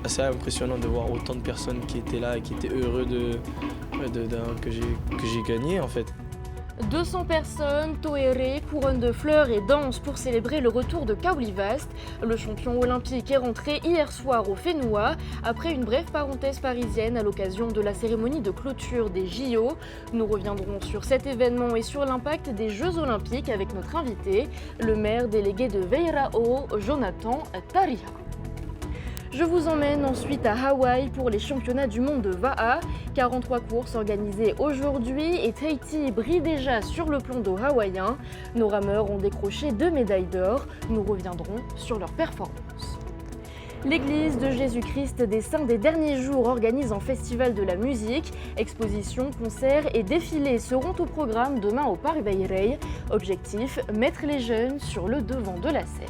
assez impressionnant de voir autant de personnes qui étaient là et qui étaient heureux que j'ai gagné en fait. 200 personnes, toéré, couronne de fleurs et danse pour célébrer le retour de Kaolivast. Le champion olympique est rentré hier soir au Fénois après une brève parenthèse parisienne à l'occasion de la cérémonie de clôture des JO. Nous reviendrons sur cet événement et sur l'impact des Jeux olympiques avec notre invité, le maire délégué de Veirao, Jonathan Tariha. Je vous emmène ensuite à Hawaï pour les championnats du monde de Va'a. 43 courses organisées aujourd'hui et Tahiti brille déjà sur le plan d'eau hawaïen. Nos rameurs ont décroché 2 médailles d'or. Nous reviendrons sur leur performance. L'Église de Jésus-Christ des Saints des Derniers Jours organise un festival de la musique. Expositions, concerts et défilés seront au programme demain au Parc Veirei. Objectif, mettre les jeunes sur le devant de la scène.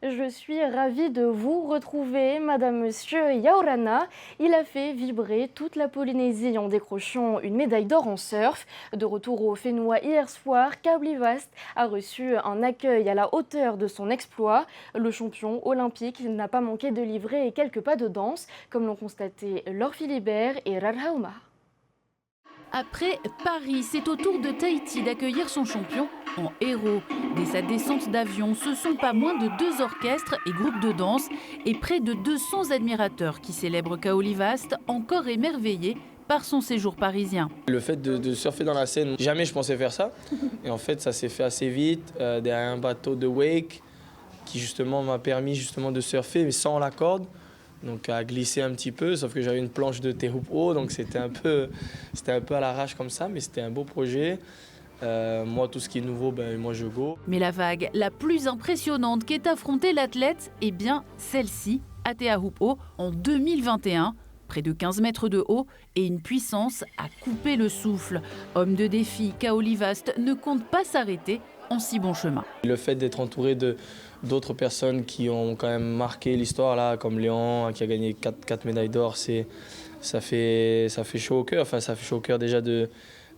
Je suis ravie de vous retrouver, Madame, Monsieur Yaorana. Il a fait vibrer toute la Polynésie en décrochant une médaille d'or en surf. De retour au Fénois hier soir, Kaolivast a reçu un accueil à la hauteur de son exploit. Le champion olympique n'a pas manqué de livrer quelques pas de danse, comme l'ont constaté Laure Philibert et Rarhauma. Après Paris, c'est au tour de Tahiti d'accueillir son champion en héros. Dès sa descente d'avion, ce sont pas moins de 2 orchestres et groupes de danse et près de 200 admirateurs qui célèbrent Kaolivast, encore émerveillés par son séjour parisien. Le fait de surfer dans la Seine, jamais je pensais faire ça. Et en fait, ça s'est fait assez vite, derrière un bateau de wake qui justement m'a permis de surfer, mais sans la corde. Donc à glisser un petit peu, sauf que j'avais une planche de Tehupo, donc c'était un peu à l'arrache comme ça, mais c'était un beau projet. Moi, tout ce qui est nouveau, moi je go. Mais la vague la plus impressionnante qu'ait affrontée l'athlète est bien celle-ci, à Teahupo, en 2021. Près de 15 mètres de haut et une puissance à couper le souffle. Homme de défi, Kaolivast ne compte pas s'arrêter en si bon chemin. Le fait d'être entouré d'autres personnes qui ont quand même marqué l'histoire, là, comme Léon qui a gagné 4 médailles d'or, ça fait chaud au cœur. Enfin, ça fait chaud au cœur déjà de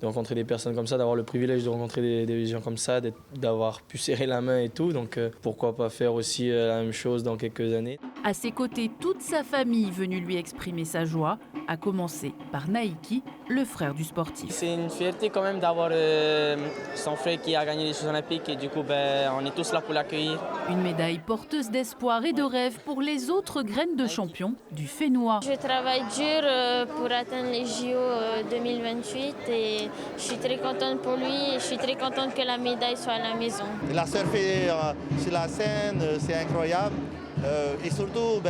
rencontrer des personnes comme ça, d'avoir le privilège de rencontrer des gens comme ça, d'avoir pu serrer la main et tout. Donc pourquoi pas faire aussi la même chose dans quelques années. À ses côtés, toute sa famille venue lui exprimer sa joie, à commencer par Naiki, le frère du sportif. C'est une fierté quand même d'avoir son frère qui a gagné les Jeux Olympiques et du coup on est tous là pour l'accueillir. Une médaille porteuse d'espoir et de rêve pour les autres graines de champions du Fénois. Je travaille dur pour atteindre les JO 2028 et je suis très contente pour lui et je suis très contente que la médaille soit à la maison. Il a surfé sur la Seine, c'est incroyable. Et surtout,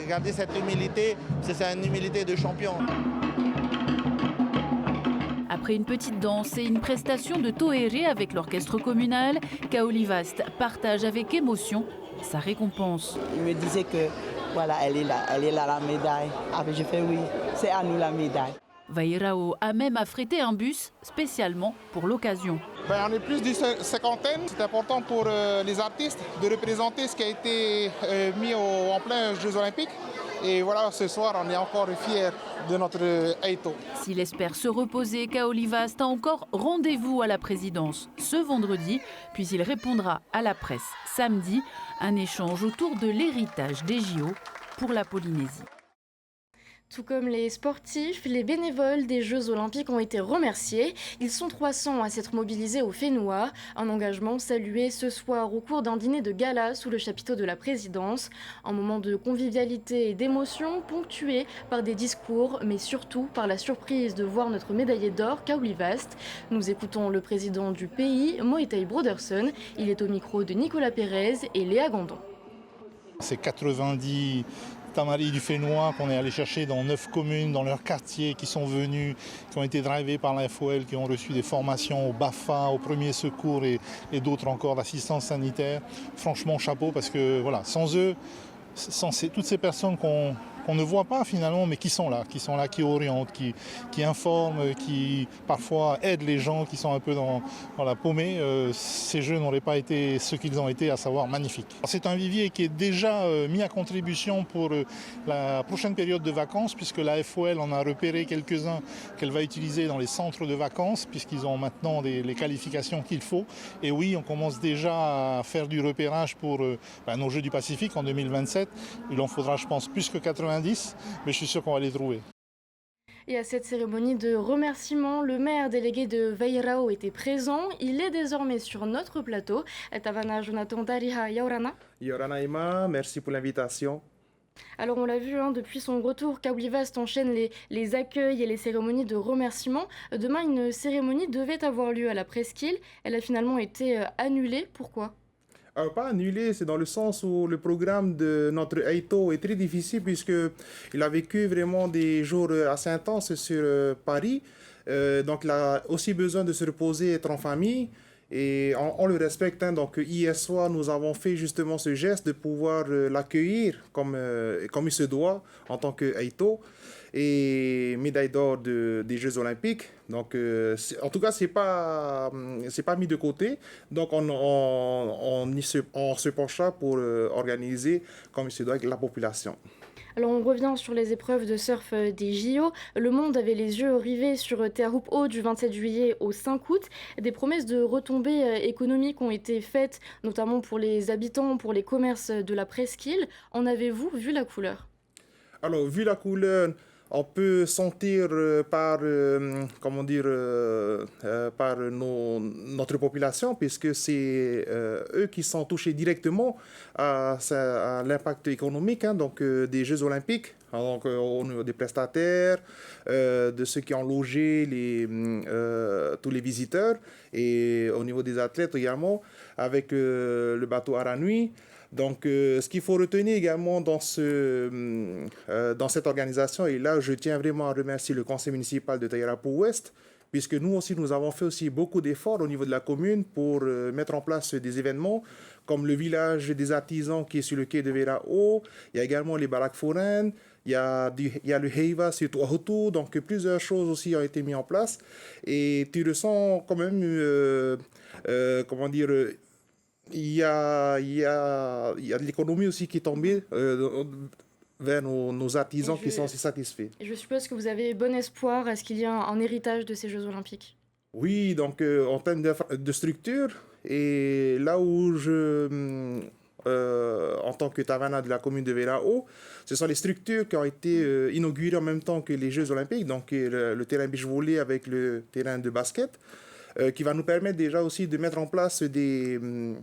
garder cette humilité, c'est une humilité de champion. Après une petite danse et une prestation de toéré avec l'orchestre communal, Kaolivast partage avec émotion sa récompense. Il me disait que voilà, elle est là la médaille. Après j'ai fait oui, c'est à nous la médaille. Veirao a même affrété un bus spécialement pour l'occasion. On est plus d'une cinquantaine. C'est important pour les artistes de représenter ce qui a été mis en plein Jeux Olympiques. Et voilà, ce soir, on est encore fiers de notre Aito. S'il espère se reposer, Kaolivast a encore rendez-vous à la présidence ce vendredi, puis il répondra à la presse samedi. Un échange autour de l'héritage des JO pour la Polynésie. Tout comme les sportifs, les bénévoles des Jeux Olympiques ont été remerciés. Ils sont 300 à s'être mobilisés au Fénois. Un engagement salué ce soir au cours d'un dîner de gala sous le chapiteau de la présidence. Un moment de convivialité et d'émotion ponctué par des discours, mais surtout par la surprise de voir notre médaillé d'or, Kaolivast. Nous écoutons le président du pays, Moetai Broderson. Il est au micro de Nicolas Pérez et Léa Gandon. C'est 90 tamaris du Fénois qu'on est allé chercher dans 9 communes, dans leurs quartiers, qui sont venus, qui ont été drivés par la FOL, qui ont reçu des formations au BAFA, au premier secours et d'autres encore, l'assistance sanitaire. Franchement, chapeau, parce que voilà, sans eux, sans toutes ces personnes qu'on qu'on ne voit pas finalement, mais qui sont là, qui orientent, qui informent, qui parfois aident les gens qui sont un peu dans la paumée. Ces Jeux n'auraient pas été ce qu'ils ont été, à savoir magnifiques. C'est un vivier qui est déjà mis à contribution pour la prochaine période de vacances, puisque la FOL en a repéré quelques-uns qu'elle va utiliser dans les centres de vacances, puisqu'ils ont maintenant les qualifications qu'il faut. Et oui, on commence déjà à faire du repérage pour nos Jeux du Pacifique en 2027. Il en faudra, je pense, plus que 90, mais je suis sûr qu'on va les trouver. Et à cette cérémonie de remerciement, le maire délégué de Vairao était présent. Il est désormais sur notre plateau. Tavana Jonathan Dariha Yaurana. Yorana Ima, merci pour l'invitation. Alors on l'a vu, depuis son retour, Kaolivast enchaîne les accueils et les cérémonies de remerciement. Demain, une cérémonie devait avoir lieu à la Presqu'île. Elle a finalement été annulée. Pourquoi ? Pas annulé, c'est dans le sens où le programme de notre Eito est très difficile puisqu'il a vécu vraiment des jours assez intenses sur Paris. Donc il a aussi besoin de se reposer, être en famille. Et on le respecte. Donc hier soir, nous avons fait justement ce geste de pouvoir l'accueillir comme il se doit en tant que Eito et médaille d'or des Jeux Olympiques. Donc, en tout cas, c'est pas mis de côté. Donc, on se penchera pour organiser comme il se doit avec la population. Alors on revient sur les épreuves de surf des JO. Le monde avait les yeux rivés sur Te Ahupu'o du 27 juillet au 5 août. Des promesses de retombées économiques ont été faites, notamment pour les habitants, pour les commerces de la Presqu'île. En avez-vous vu la couleur ? Alors, vu la couleur, on peut sentir par notre population, puisque c'est eux qui sont touchés directement à l'impact économique des Jeux Olympiques, donc au niveau des prestataires, de ceux qui ont logé tous les visiteurs, et au niveau des athlètes également, avec le bateau Aranui. Donc, ce qu'il faut retenir également dans cette organisation, et là, je tiens vraiment à remercier le conseil municipal de Taiarapu-Ouest, puisque nous aussi, nous avons fait aussi beaucoup d'efforts au niveau de la commune pour mettre en place des événements, comme le village des artisans qui est sur le quai de Vairao. Il y a également les baraques foraines, il y a le Heiva sur Tuahutu, donc plusieurs choses aussi ont été mises en place. Et tu ressens quand même, il y a de l'économie aussi qui est tombée vers nos artisans qui sont aussi satisfaits. Et je suppose que vous avez bon espoir à ce qu'il y ait un héritage de ces Jeux Olympiques. Oui, donc en termes de structure, et là où en tant que Tavana de la commune de Vairao, ce sont les structures qui ont été inaugurées en même temps que les Jeux Olympiques, donc le terrain beach volley avec le terrain de basket, qui va nous permettre déjà aussi de mettre en place des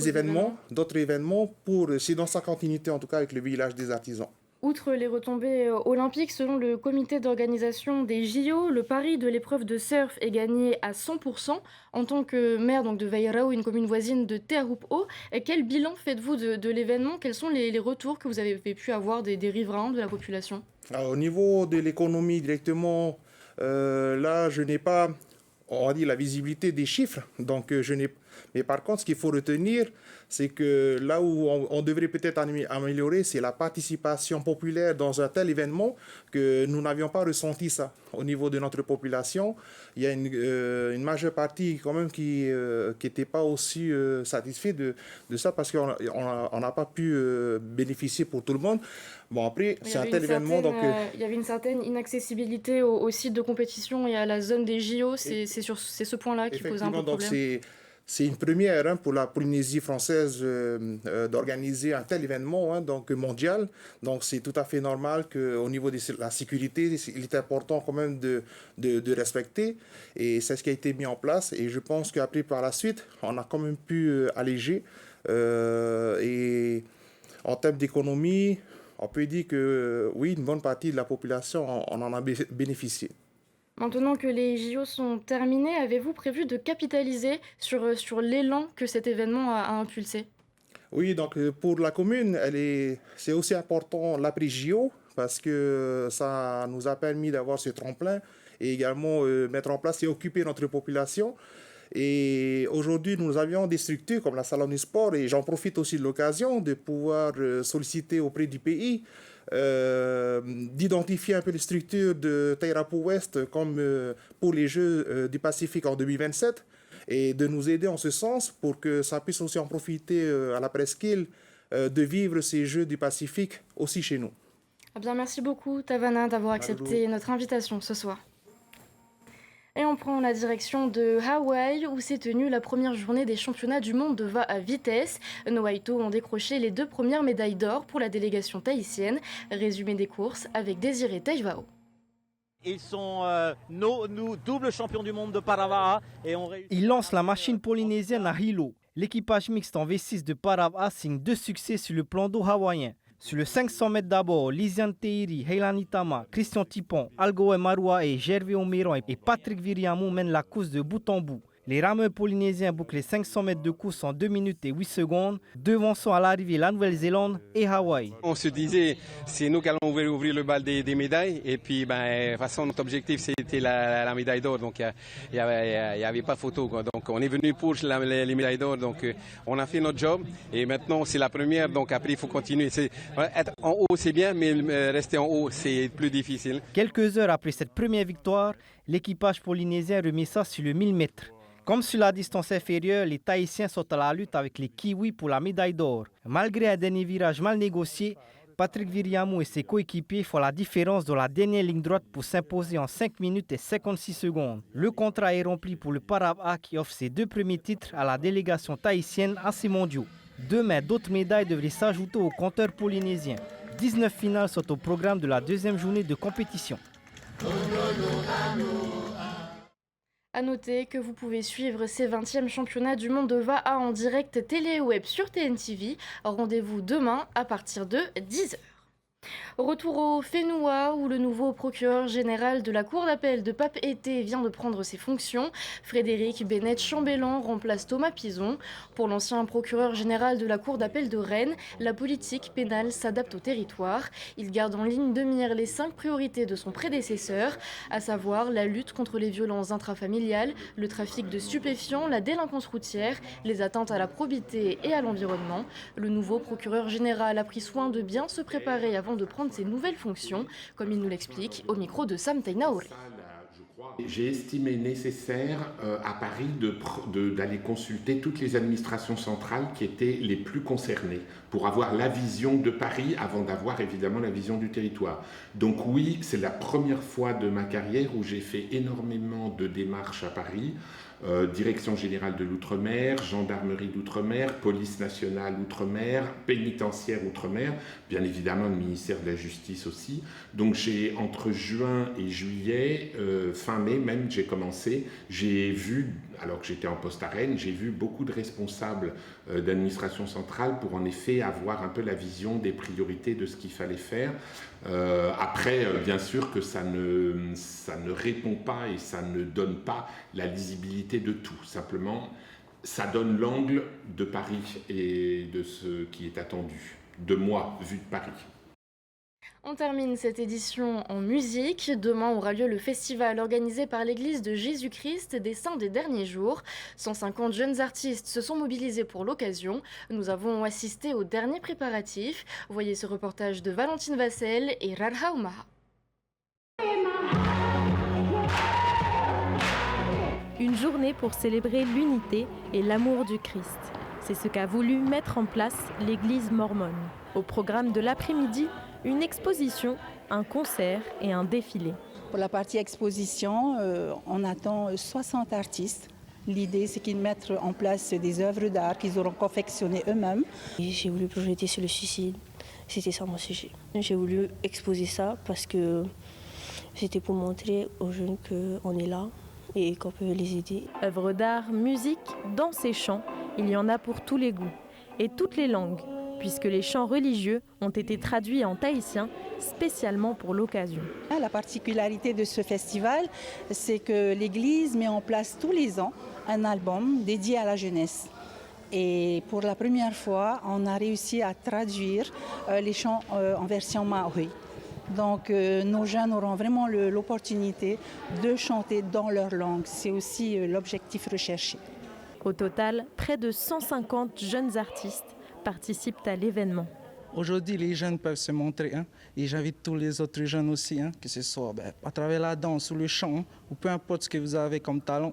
événements, d'autres événements, c'est dans sa continuité en tout cas avec le village des artisans. Outre les retombées olympiques, selon le comité d'organisation des JO, le pari de l'épreuve de surf est gagné à 100%. En tant que maire de Vairao, une commune voisine de Te Ahupu'o, quel bilan faites-vous de l'événement ? Quels sont les retours que vous avez pu avoir des riverains, de la population ? Alors, au niveau de l'économie directement, là, je n'ai pas, on va dire, la visibilité des chiffres. Donc, mais par contre, ce qu'il faut retenir, c'est que là où on devrait peut-être améliorer, c'est la participation populaire dans un tel événement que nous n'avions pas ressenti ça au niveau de notre population. Il y a une majeure partie quand même qui n'était pas aussi satisfait de ça parce qu'on n'a pas pu bénéficier pour tout le monde. Bon, après, c'est un tel événement. Donc, il y avait une certaine inaccessibilité au site de compétition et à la zone des JO. C'est ce point-là qui pose un peu de problème. C'est une première pour la Polynésie française d'organiser un tel événement donc mondial. Donc c'est tout à fait normal qu'au niveau de la sécurité, il est important quand même de respecter. Et c'est ce qui a été mis en place. Et je pense qu'après, par la suite, on a quand même pu alléger. Et en termes d'économie, on peut dire que oui, une bonne partie de la population on en a bénéficié. Maintenant que les JO sont terminés, avez-vous prévu de capitaliser sur l'élan que cet événement a impulsé ? Oui, donc pour la commune, c'est aussi important l'après-JO parce que ça nous a permis d'avoir ce tremplin et également mettre en place et occuper notre population. Et aujourd'hui, nous avions des structures comme la Salon du Sport, et j'en profite aussi de l'occasion de pouvoir solliciter auprès du pays d'identifier un peu les structures de Tairapu Ouest comme pour les Jeux du Pacifique en 2027 et de nous aider en ce sens pour que ça puisse aussi en profiter à la presqu'île de vivre ces Jeux du Pacifique aussi chez nous. Eh bien, merci beaucoup Tavana d'avoir accepté notre invitation ce soir. Et on prend la direction de Hawaï où s'est tenue la première journée des championnats du monde de VA à vitesse. Nos Haïtos ont décroché les 2 premières médailles d'or pour la délégation tahitienne. Résumé des courses avec Désiré Taivao. Ils sont nous doubles champions du monde de Paravaa. Ils lancent la machine polynésienne à Hilo. L'équipage mixte en V6 de Paravaa signe 2 succès sur le plan d'eau hawaïen. Sur le 500 mètres d'abord, Lisiane Teiri, Heilani Tama, Christian Tipon, Algoe Marua et Gervais Omeron et Patrick Viriamou mènent la course de bout en bout. Les rameurs polynésiens bouclent les 500 mètres de course en 2 minutes et 8 secondes, devançant à l'arrivée la Nouvelle-Zélande et Hawaï. On se disait, c'est nous qui allons ouvrir le bal des médailles. Et puis, de toute façon, notre objectif, c'était la médaille d'or. Donc, il n'y avait pas photo, quoi. Donc, on est venu pour les médailles d'or. Donc, on a fait notre job. Et maintenant, c'est la première. Donc, après, il faut continuer. Être en haut, c'est bien, mais rester en haut, c'est plus difficile. Quelques heures après cette première victoire, l'équipage polynésien remet ça sur le 1000 mètres. Comme sur la distance inférieure, les Tahitiens sont à la lutte avec les Kiwis pour la médaille d'or. Malgré un dernier virage mal négocié, Patrick Viriamou et ses coéquipiers font la différence dans la dernière ligne droite pour s'imposer en 5 minutes et 56 secondes. Le contrat est rempli pour le Paravaa qui offre ses 2 premiers titres à la délégation tahitienne à ces mondiaux. Demain, d'autres médailles devraient s'ajouter au compteur polynésien. 19 finales sont au programme de la 2e journée de compétition. A noter que vous pouvez suivre ces 20e championnats du monde de VA en direct télé et web sur TNTV. Rendez-vous demain à partir de 10h. Retour au Fénois où le nouveau procureur général de la Cour d'appel de Papeete vient de prendre ses fonctions. Frédéric Bennett-Chambellan remplace Thomas Pison. Pour l'ancien procureur général de la Cour d'appel de Rennes, la politique pénale s'adapte au territoire. Il garde en ligne de mire les 5 priorités de son prédécesseur, à savoir la lutte contre les violences intrafamiliales, le trafic de stupéfiants, la délinquance routière, les atteintes à la probité et à l'environnement. Le nouveau procureur général a pris soin de bien se préparer avant de prendre ses nouvelles fonctions, comme il nous l'explique au micro de Sam Tainaore. J'ai estimé nécessaire à Paris d'aller consulter toutes les administrations centrales qui étaient les plus concernées pour avoir la vision de Paris avant d'avoir évidemment la vision du territoire. Donc oui, c'est la première fois de ma carrière où j'ai fait énormément de démarches à Paris. Direction générale de l'Outre-mer, gendarmerie d'Outre-mer, police nationale Outre-mer, pénitentiaire Outre-mer, bien évidemment le ministère de la Justice aussi. Donc j'ai, entre juin et juillet, fin mai même, j'ai commencé, j'ai vu, alors que j'étais en poste à Rennes, j'ai vu beaucoup de responsables d'administration centrale pour en effet avoir un peu la vision des priorités de ce qu'il fallait faire. Après, bien sûr que ça ne répond pas et ça ne donne pas la lisibilité de tout. Simplement, ça donne l'angle de Paris et de ce qui est attendu de moi, vu de Paris. On termine cette édition en musique. Demain aura lieu le festival organisé par l'Église de Jésus-Christ des Saints des Derniers Jours. 150 jeunes artistes se sont mobilisés pour l'occasion. Nous avons assisté aux derniers préparatifs. Voyez ce reportage de Valentine Vassel et Radha Umaha. Une journée pour célébrer l'unité et l'amour du Christ. C'est ce qu'a voulu mettre en place l'Église mormone. Au programme de l'après-midi, une exposition, un concert et un défilé. Pour la partie exposition, on attend 60 artistes. L'idée, c'est qu'ils mettent en place des œuvres d'art qu'ils auront confectionnées eux-mêmes. J'ai voulu projeter sur le suicide. C'était ça mon sujet. J'ai voulu exposer ça parce que c'était pour montrer aux jeunes qu'on est là et qu'on peut les aider. Œuvres d'art, musique, danse et chants, il y en a pour tous les goûts et toutes les langues, puisque les chants religieux ont été traduits en tahitien spécialement pour l'occasion. La particularité de ce festival, c'est que l'Église met en place tous les ans un album dédié à la jeunesse. Et pour la première fois, on a réussi à traduire les chants en version maori. Donc nos jeunes auront vraiment l'opportunité de chanter dans leur langue. C'est aussi l'objectif recherché. Au total, près de 150 jeunes artistes participent à l'événement. Aujourd'hui, les jeunes peuvent se montrer et j'invite tous les autres jeunes aussi, que ce soit à travers la danse ou le chant, ou peu importe ce que vous avez comme talent,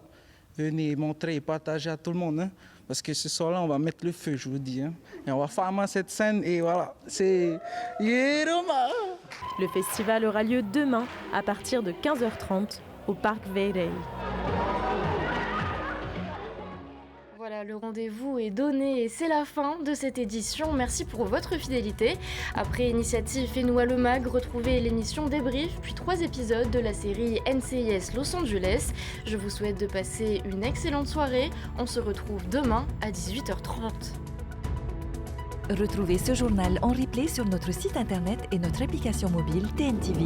venez montrer et partager à tout le monde. Parce que ce soir-là, on va mettre le feu, je vous dis. Et on va farmer cette scène et voilà, c'est Yeroma. Le festival aura lieu demain à partir de 15h30 au Parc Veyrey. Voilà, le rendez-vous est donné et c'est la fin de cette édition. Merci pour votre fidélité. Après Initiative Fenoua Le Mag, retrouvez l'émission Débrief, puis 3 épisodes de la série NCIS Los Angeles. Je vous souhaite de passer une excellente soirée. On se retrouve demain à 18h30. Retrouvez ce journal en replay sur notre site internet et notre application mobile TNTV.